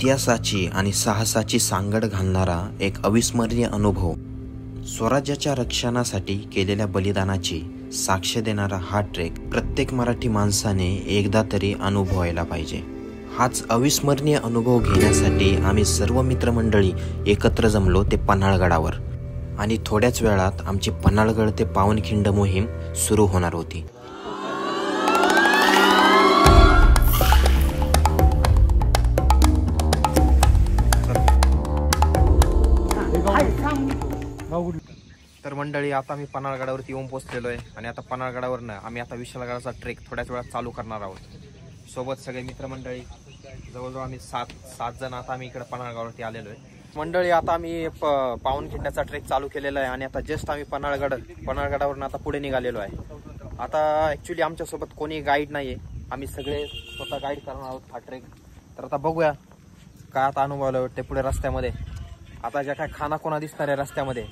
इतिहासाची आणि साहसाची सांगड घालणारा एक अविस्मरणीय अनुभव, स्वराज्याच्या रक्षणासाठी केलेल्या बलिदानाची साक्ष देणारा हा ट्रेक प्रत्येक मराठी माणसाने एकदा तरी अनुभवायला पाहिजे। हाच अविस्मरणीय अनुभव घेण्यासाठी आम्ही सर्व मित्रमंडळी एकत्र जमलो ते पन्हाळगडावर आणि थोड्याच वेळात आमची पन्हाळगड ते पावनखिंड मोहीम सुरू होणार होती। तर मंडळी, आता मी पन्हाळगडावरती येऊन पोहोचलेलो आहे आणि आता पन्हाळगडावरनं आम्ही आता विशालगडाचा ट्रेक थोड्याच वेळात चालू करणार आहोत। सोबत सगळे मित्रमंडळी, जवळजवळ आम्ही सात जण आता आम्ही इकडे पन्हाळगडावरती आलेलो आहे। मंडळी, आता आम्ही पावनखिंड्याचा ट्रेक चालू केलेला आहे आणि आता जस्ट आम्ही पन्हाळगडावरून आता पुढे निघालेलो आहे। आता ॲक्च्युली आमच्यासोबत कोणी गाईड नाही आहे, आम्ही सगळे स्वतः गाईड करणार आहोत हा ट्रेक। तर आता बघूया काय आता अनुभव वाटते पुढे रस्त्यामध्ये। आता ज्या काय खानाखुणा दिसणार आहे रस्त्यामध्ये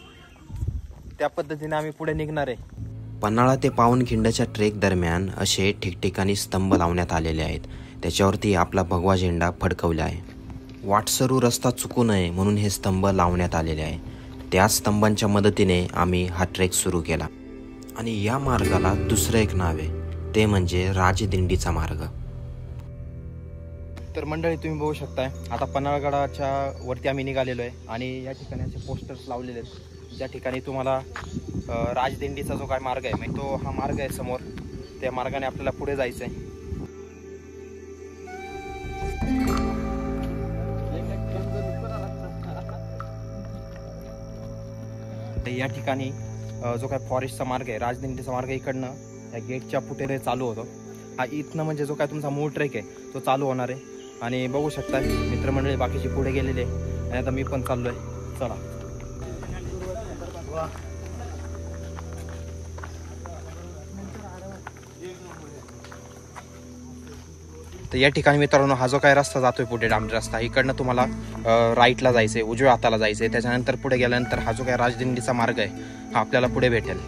त्या पद्धतीने आम्ही पुढे निघणार आहे। पन्हाळा ते पावनखिंडच्या ट्रेक दरम्यान असे ठिकठिकाणी स्तंभ लावण्यात आलेले आहेत, त्याच्यावरती आपला भगवा झेंडा फडकवला आहे। वाटसरू रस्ता चुकू नये म्हणून हे स्तंभ लावण्यात आलेले आहे। त्या स्तंभांच्या मदतीने आम्ही हा ट्रेक सुरू केला आणि या मार्गाला दुसरं एक नाव आहे, ते म्हणजे राजदिंडीचा मार्ग। तर मंडळी, तुम्ही बघू शकताय आता पन्हाळगडाच्या वरती आम्ही निघालेलो आहे आणि या ठिकाणी असे पोस्टर्स लावलेले आहेत, ज्या ठिकाणी तुम्हाला राजदिंडीचा जो काय मार्ग आहे म्हणजे तो हा मार्ग आहे समोर, त्या मार्गाने आपल्याला पुढे जायचं आहे। या ठिकाणी जो काय फॉरेस्टचा मार्ग आहे, राजदिंडीचा मार्ग इकडनं या गेटच्या पुढे चालू होतो। हा इथनं म्हणजे जो काय तुमचा मूळ ट्रेक आहे तो चालू होणार आहे आणि बघू शकता मित्रमंडळी बाकीचे पुढे गेलेले आणि आता मी पण चाललोय। चला, तर या ठिकाणी मित्रांनो हा जो काय रस्ता जातोय पुढे डांबरी रस्ता, इकडनं तुम्हाला राईटला जायचंय, उजव्या हाताला जायचंय। त्याच्यानंतर पुढे गेल्यानंतर हा जो काय राजदिंडीचा मार्ग आहे हा आपल्याला पुढे भेटेल।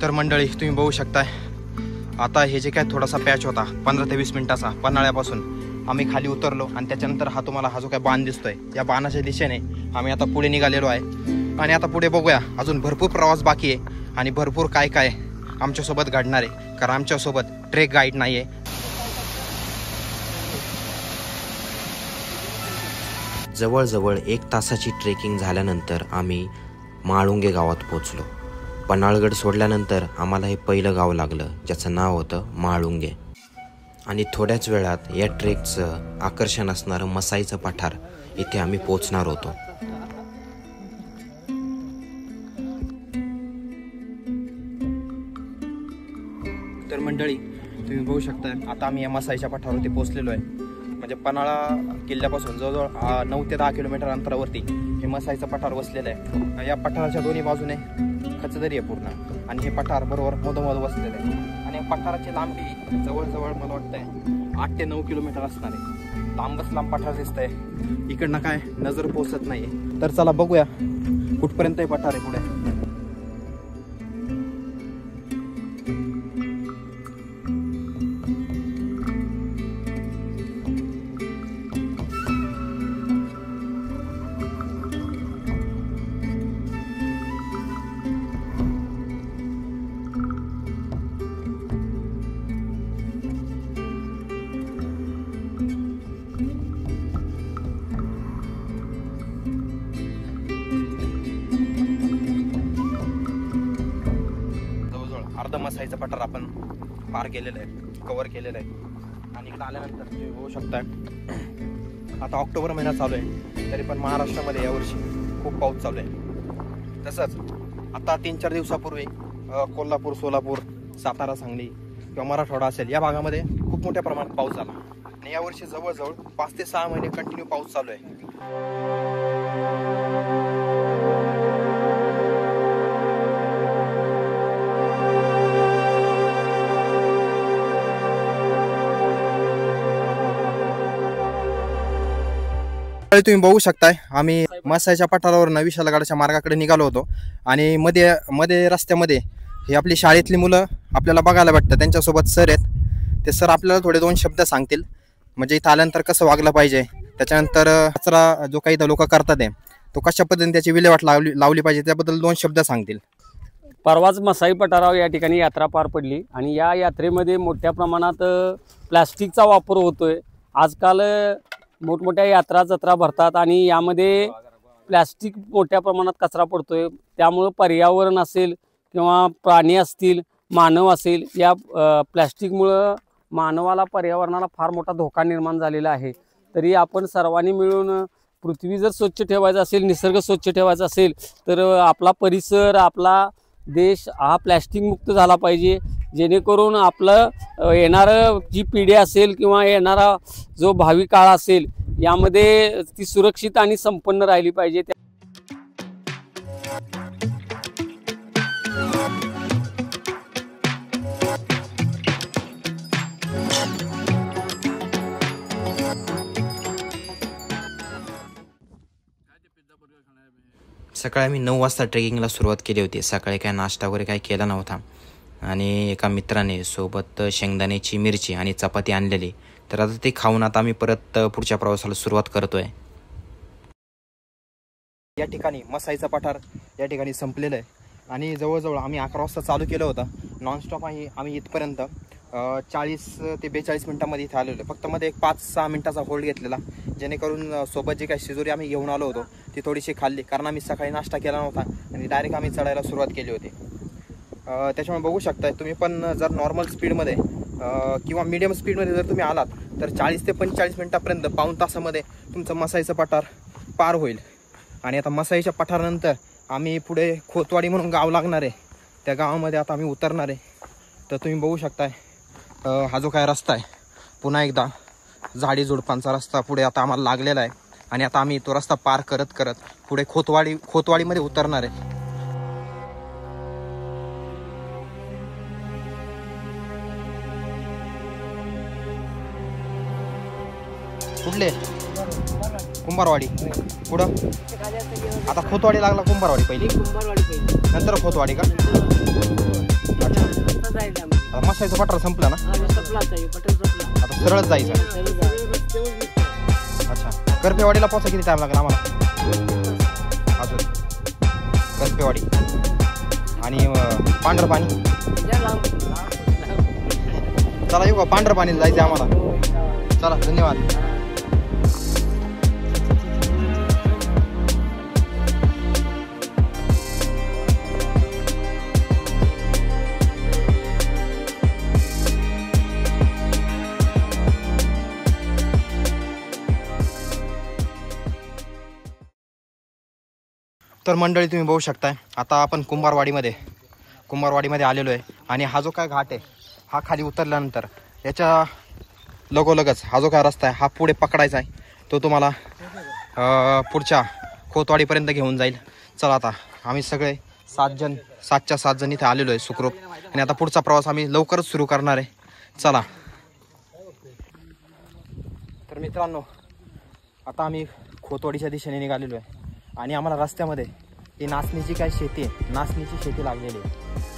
तर मंडळी, तुम्ही बघू शकताय आता हे जे काय थोडासा पॅच होता 15 ते 20 मिनिटाचा पन्हाळ्यापासून आम्ही खाली उतरलो आणि त्याच्यानंतर हा जो काय बाण दिसतोय या बाणाच्या दिशेने आम्ही आता पुढे निघालेलो आहे आणि आता पुढे बघूया अजून भरपूर प्रवास बाकी आहे आणि भरपूर काय आमच्यासोबत घडणार आहे, कारण आमच्यासोबत ट्रेक गाईड नाही आहे। जवळजवळ 1 तासाची ट्रेकिंग झाल्यानंतर आम्ही माळुंगे गावात पोहोचलो। पन्हाळगड सोडल्यानंतर आम्हाला हे पहिलं गाव लागलं, ज्याचं नाव होतं माळुंगे आणि थोड्याच वेळात या ट्रेकचं आकर्षण असणारं मसाईचं पठार इथे आम्ही पोहोचणार होतो। तर मंडळी, तुम्ही बघू शकता आता आम्ही या मसाईच्या पठारावरती पोहोचलेलो आहे। म्हणजे पन्हाळा किल्ल्यापासून जवळजवळ 9 ते 10 किलोमीटर अंतरावरती हे मसाईचं पठार वसलेलं आहे। या पठाराच्या दोन्ही बाजूने खचदरी आहे पूर्ण आणि हे पठार बरोबर मधोमध वसलेलं आहे आणि या पठाराची लांबी जवळजवळ मला वाटतंय 8 ते 9 किलोमीटर असणार आहे। लांबच लांब पठार दिसतंय, इकडनं काय नजर पोचत नाही। तर चला बघूया कुठपर्यंत हे पठार आहे पुढे। मसाईचं पठार आपण पार केलेलं आहे, कव्हर केलेलं आहे आणि इकडे आल्यानंतर तुम्ही बघू शकता आता ऑक्टोबर महिना चालू आहे, तरी पण महाराष्ट्रामध्ये यावर्षी खूप पाऊस चालू आहे। तसंच आता 3-4 दिवसापूर्वी कोल्हापूर, सोलापूर, सातारा, सांगली किंवा मराठवाडा असेल या भागामध्ये खूप मोठ्या प्रमाणात पाऊस झाला आणि यावर्षी जवळजवळ 5 ते 6 महिने कंटिन्यू पाऊस चालू आहे। तुम्ही बघू शकताय आम्ही मसाईच्या पठारावरनं विशालगडाच्या मार्गाकडे निघालो होतो आणि मध्ये मध्ये रस्त्यामध्ये ही आपली शाळेतली मुलं आपल्याला बघायला भेटतात. त्यांच्यासोबत सर आहेत. ते सर आपल्याला थोडे 2 शब्द सांगतील, म्हणजे इथं आल्यानंतर कसं वागलं पाहिजे, त्याच्यानंतर कचरा जो काही लोक करतात आहे तो कशा पद्धतीने त्याची विल्हेवाट लावली पाहिजे त्याबद्दल 2 शब्द सांगतील. परवाच मसाई पठारावर या ठिकाणी यात्रा पार पडली आणि या यात्रेमध्ये मोठ्या प्रमाणात प्लास्टिकचा वापर होतोय. आजकाल मोठमोठ्या यात्रा जत्रा भरतात आणि यामध्ये प्लास्टिक मोठ्या प्रमाणात कचरा पडतोय. त्यामुळे पर्यावरण असेल किंवा प्राणी असतील, मानव असेल, या प्लास्टिकमुळं मानवाला पर्यावरणाला फार मोठा धोका निर्माण झालेला आहे. तरी आपण सर्वांनी मिळून पृथ्वी जर स्वच्छ ठेवायचं असेल, निसर्ग स्वच्छ ठेवायचा असेल तर आपला परिसर, आपला देश हा प्लॅस्टिक मुक्त झाला पाहिजे, जेणेकरून आपलं येणारं जी पिढी असेल किंवा येणारा जो भावी काळ असेल यामध्ये ती सुरक्षित आणि संपन्न राहिली पाहिजे. सकाळी आम्ही 9 वाजता ट्रेकिंगला सुरुवात केली होती. सकाळी काय नाश्ता वगैरे काही केला नव्हता आणि एका मित्राने सोबत शेंगदाण्याची मिरची आणि चपाती आणलेली, तर आता ते खाऊन आता आम्ही परत पुढच्या प्रवासाला सुरुवात करतोय. या ठिकाणी मसाईचा पठार या ठिकाणी संपलेलं आहे आणि जवळजवळ आम्ही 11 वाजता चालू केलं होतं. नॉनस्टॉप आम्ही इथपर्यंत 40 ते 42 मिनिटांमध्ये इथे आलेलो. फक्त मध्ये एक 5-6 मिनिटाचा होल्ड घेतलेला, जेणेकरून सोबत जी काही शिजोरी आम्ही घेऊन आलो होतो ती थोडीशी खाल्ली, कारण आम्ही सकाळी नाश्ता केला नव्हता आणि डायरेक्ट आम्ही चढायला सुरुवात केली होती. त्याच्यामुळे बघू शकताय तुम्ही पण, जर नॉर्मल स्पीडमध्ये किंवा मीडियम स्पीडमध्ये जर तुम्ही आलात तर 40 ते 45 मिनिटापर्यंत, पाऊण तासामध्ये तुमचं मसाईचं पठार पार होईल. आणि आता मसाईच्या पठारानंतर आम्ही पुढे खोतवाडी म्हणून गाव लागणार आहे, त्या गावामध्ये आता आम्ही उतरणार आहे. तर तुम्ही बघू शकताय हा जो काय रस्ता आहे, पुन्हा एकदा झाडी झुडपांचा रस्ता पुढे आता आम्हाला लागलेला आहे आणि आता आम्ही तो रस्ता पार करत करत पुढे खोतवाडीमध्ये उतरणार आहे. कुठले? कुंभारवाडी. पुढं आता खोतवाडी लागला, कुंभारवाडी पहिली, नंतर खोतवाडी का? अच्छा, मसाईचं पठार संपला ना, आता सरळ जायचं. अच्छा, करपेवाडीला पोहोचा किती टाइम लागला आम्हाला? अजून करपेवाडी आणि पांढरपाणी. चला येऊ का, पांढरपाणीला जायचं आम्हाला. चला, धन्यवाद. तर मंडळी तुम्ही बघू शकताय आता आपण कुंभारवाडीमध्ये आलेलो आहे आणि हा जो काय घाट आहे हा खाली उतरल्यानंतर याच्या लगोलगच हा जो काय रस्ता आहे हा पुढे पकडायचा आहे, तो तुम्हाला पुढच्या खोतवाडीपर्यंत घेऊन जाईल. चला, आता आम्ही सगळे 7च्या 7 जण इथे आलेलो आहे सुखरूप, आणि आता पुढचा प्रवास आम्ही लवकरच सुरू करणार आहे. चला. तर मित्रांनो, आता आम्ही खोतवाडीच्या दिशेने निघालेलो आहे आणि आम्हाला रस्त्यामध्ये ही नाचणीची काय शेती आहे, नाचणीची शेती लागलेली आहे.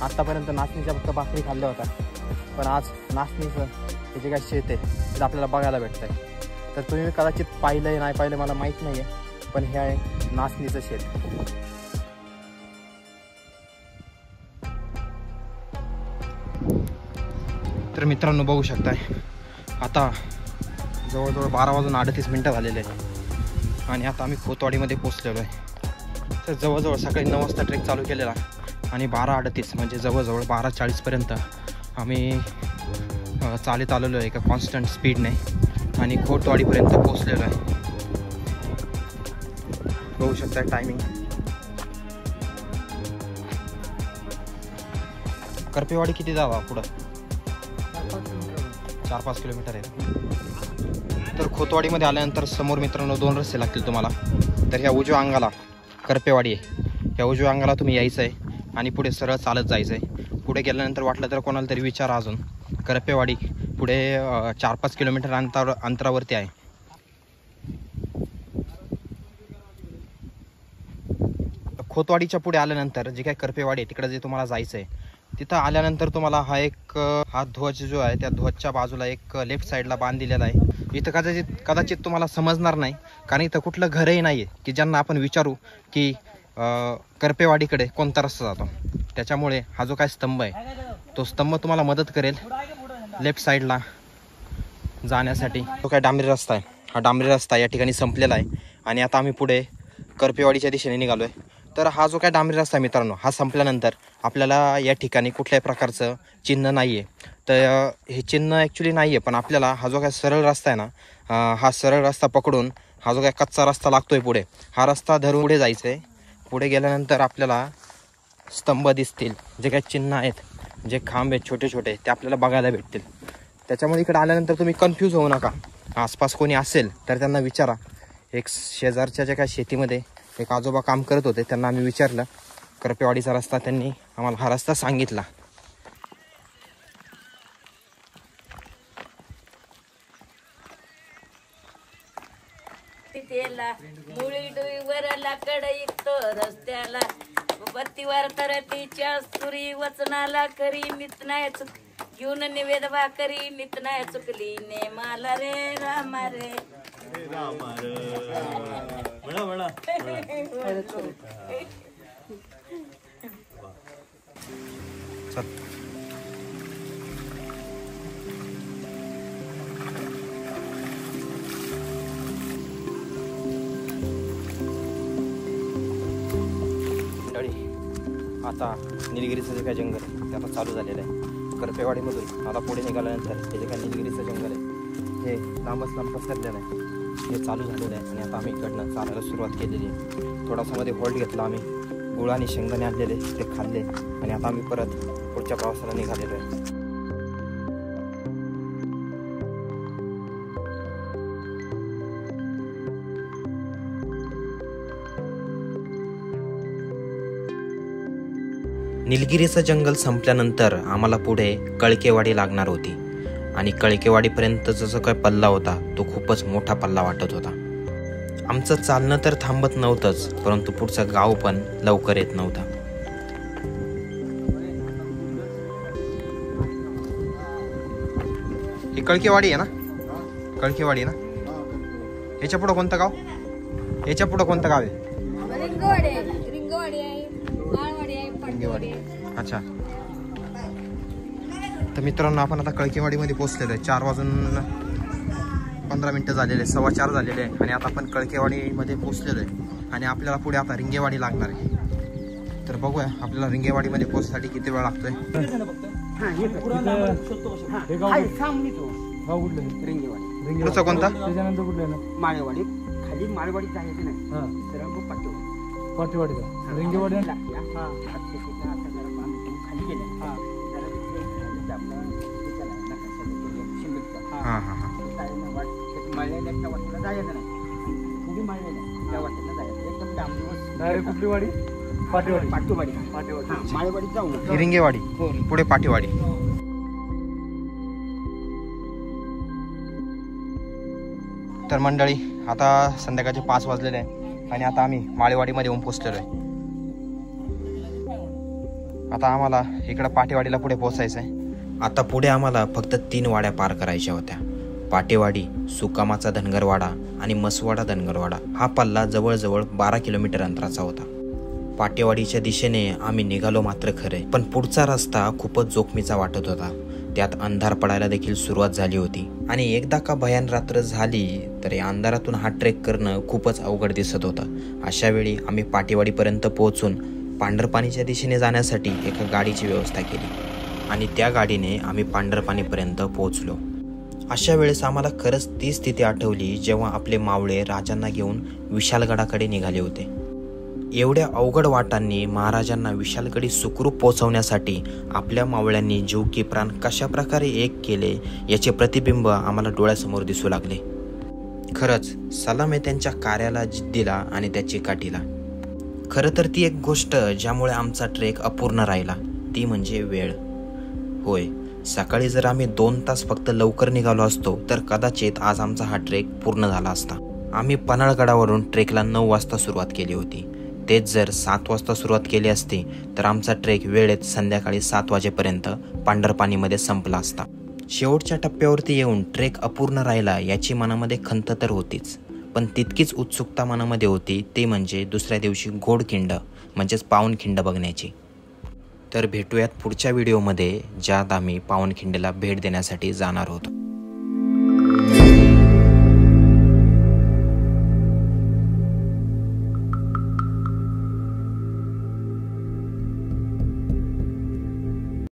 आत्तापर्यंत नाचणीच्या फक्त भाकरी खाल्ल्या होत्या, पण आज नाचणीचं हे जे काय शेत आहे ते आपल्याला बघायला भेटतं आहे. तर तुम्ही कदाचित पाहिलं आहे नाही पाहिलं मला माहीत नाही आहे, पण हे आहे नाचणीचं शेत. तर मित्रांनो बघू शकताय आता जवळजवळ 12:38 झालेले आहेत आणि आता आम्ही खोतवाडीमध्ये पोचलेलो आहे. तर जवळजवळ सकाळी 9 वाजता ट्रेक चालू केलेला आणि 12:38 म्हणजे जवळजवळ 12:40पर्यंत आम्ही चालत आलेलो आहे एका कॉन्स्टंट स्पीडने आणि खोतवाडीपर्यंत पोचलेलो आहे. बघू शकता टायमिंग. करपेवाडी किती जावा पुढं? 4-5 किलोमीटर आहे. तर खोतवाडीमध्ये आल्यानंतर समोर मित्रांनो 2 रस्ते लागतील तुम्हाला. तर ह्या उजव्या अंगाला करपेवाडी आहे, ह्या उजव्या अंगाला तुम्ही यायचं आहे आणि पुढे सरळ चालत जायचं आहे. पुढे गेल्यानंतर वाटलं तर कोणाला तरी विचारा, अजून करपेवाडी पुढे 4-5 किलोमीटर अंतरावरती आहे. खोतवाडीच्या पुढे आल्यानंतर जे काही करपेवाडी आहे तिकडे जे तुम्हाला जायचं आहे, तिथं आल्यानंतर तुम्हाला हा ध्वज जो आहे त्या ध्वजच्या बाजूला एक लेफ्ट साईडला बांध दिलेला आहे. इथं कदाचित तुम्हाला समजणार नाही, कारण इथं कुठलं घरही नाही आहे की ज्यांना आपण विचारू की करपेवाडीकडे कोणता रस्ता जातो. त्याच्यामुळे हा जो काय स्तंभ आहे तो स्तंभ तुम्हाला मदत करेल लेफ्ट साईडला जाण्यासाठी. जो काय डांबरी रस्ता आहे, हा डांबरी रस्ता या ठिकाणी संपलेला आहे आणि आता आम्ही पुढे करपेवाडीच्या दिशेने निघालो आहे. तर हा जो काय डांबरी रस्ता आहे मित्रांनो, हा संपल्यानंतर आपल्याला या ठिकाणी कुठल्याही प्रकारचं चिन्ह नाही आहे. तर हे चिन्ह ॲक्च्युली नाही आहे, पण आपल्याला हा जो काय सरळ रस्ता आहे ना, हा सरळ रस्ता पकडून हा जो काय कच्चा रस्ता लागतो आहे पुढे, हा रस्ता धरून पुढे जायचं आहे. पुढे गेल्यानंतर आपल्याला स्तंभ दिसतील, जे काही चिन्ह आहेत, जे खांब आहेत छोटे छोटे, ते आपल्याला बघायला भेटतील. त्याच्यामुळे इकडे आल्यानंतर तुम्ही कन्फ्यूज होऊ नका. आसपास कोणी असेल तर त्यांना विचारा. एक शेजारच्या ज्या काय शेतीमध्ये एक आजोबा काम करत होते, त्यांना आम्ही विचारलं करपेवाडीचा रस्ता, त्यांनी आम्हाला हा रस्ता सांगितला. मुळी डोईवर लाकड इकतो रस्त्याला, बत्तीवर तरतीच्या सुरी वचनाला करी नितनाय चुक घेऊन निवेद भाकरी नितनाय चुकली ने माला रे रामा रे रामा रे म्हणा म्हणा. आता निलगिरीचं जे काय जंगल आहे ते आता चालू झालेलं आहे. करपेवाडीमधून आता पुढे निघाल्यानंतर हे जे काय निलगिरीचं जंगल आहे हे लांबच लांब पसरलेलं आहे, हे चालू झालेलं आहे. आणि आता आम्ही इकडनं चालायला सुरुवात केलेली आहे. थोडासा मध्ये होल्ड घेतला आम्ही, गुळ आणि शेंगदाणे आणलेले ते खाल्ले आणि आता आम्ही परत पुढच्या प्रवासाला निघालेलो आहे. निलगिरीचं जंगल संपल्यानंतर आम्हाला पुढे कळकेवाडी लागणार होती आणि कळकेवाडीपर्यंतचा जो काय पल्ला होता तो खूपच मोठा पल्ला वाटत होता. आमचं चालणं तर थांबत नव्हतंच, परंतु पुढचं गाव पण लवकर येत नव्हतं. ही कळकेवाडी आहे ना, कळकेवाडी ना. याच्या पुढं कोणतं गाव, याच्या पुढं कोणतं गाव आहे? अच्छा. तर मित्रांनो आपण आता कळकेवाडीमध्ये पोहोचलेलो आहे. 4:15 झालेले, 4:15 झालेले आहे आणि आता आपण कळकेवाडीमध्ये पोहोचलेलो आहे आणि आपल्याला पुढे आता रिंगेवाडी लागणार आहे. तर बघूया आपल्याला रिंगेवाडीमध्ये पोहोचण्यासाठी किती वेळ लागतोय. पुढचा कोणता? माळेवाडी खाली माळेवाडी जायचं नाही, पाटीवाडी रिंगेवाडी खाली गेले. मळलेल्या वाटेला जायचं नाही, पुढे मळलेल्या त्या वाटेला जायचं. एकदम डांबरीवर कुठली वाडी? पाटीवाडी. पाटीवाडी माळेवाडी जाऊ रिंगेवाडी पुढे पाटीवाडी. तर मंडळी आता संध्याकाळचे 5 वाजलेले आहे आणि आता आम्ही माळेवाडीमध्ये येऊन पोहोचलेलो आहे. आता आम्हाला इकडं पाटेवाडीला पुढे पोहोचायचं आहे. आता पुढे आम्हाला फक्त 3 वाड्या पार करायच्या होत्या. पाटेवाडी, सुकामाचा धनगरवाडा आणि मसवाडा धनगरवाडा. हा पल्ला जवळजवळ 12 किलोमीटर अंतराचा होता. पाटेवाडीच्या दिशेने आम्ही निघालो मात्र खरे, पण पुढचा रस्ता खूपच जोखमीचा वाटत होता. त्यात अंधार पडायला देखील सुरुवात झाली होती आणि एकदा का भयान रात्र झाली तर या अंधारातून हा ट्रेक करणं खूपच अवघड दिसत होतं. अशा वेळी आम्ही पाटेवाडीपर्यंत पोहोचून पांढरपाणीच्या दिशेने जाण्यासाठी एका गाडीची व्यवस्था केली आणि त्या गाडीने आम्ही पांढरपाणीपर्यंत पोहोचलो. अशा वेळेस आम्हाला खरंच ती स्थिती आठवली जेव्हा आपले मावळे राजांना घेऊन विशालगडाकडे निघाले होते. एवढ्या अवघड वाटांनी महाराजांना विशालगडी सुखरूप पोहोचवण्यासाठी आपल्या मावळ्यांनी जीव की प्राण कशा प्रकारे एक केले याचे प्रतिबिंब आम्हाला डोळ्यासमोर दिसू लागले. खरंच सलाम आहे त्यांच्या कार्याला, जिद्दीला आणि त्या चिकाटीला. खरं तर ती एक गोष्ट ज्यामुळे आमचा ट्रेक अपूर्ण राहिला ती म्हणजे वेळ. होय, सकाळी जर आम्ही 2 तास फक्त लवकर निघालो असतो तर कदाचित आज आमचा हा ट्रेक पूर्ण झाला असता. आम्ही पन्हाळगडावरून ट्रेकला 9 वाजता सुरुवात केली होती. तेच जर 7 वाजता सुरुवात केली असती तर आमचा ट्रेक वेळेत संध्याकाळी 7 वाजेपर्यंत पांढरपाणीमध्ये संपला असता. शेवटच्या टप्प्यावरती येऊन ट्रेक अपूर्ण राहिला याची मनामध्ये खंत तर होतीच, पण तितकीच उत्सुकता मनामध्ये होती ती म्हणजे दुसऱ्या दिवशी घोडखिंड म्हणजेच पावनखिंड बघण्याची. तर भेटूयात पुढच्या व्हिडिओमध्ये ज्यात आम्ही पावनखिंडीला भेट देण्यासाठी जाणार आहोत.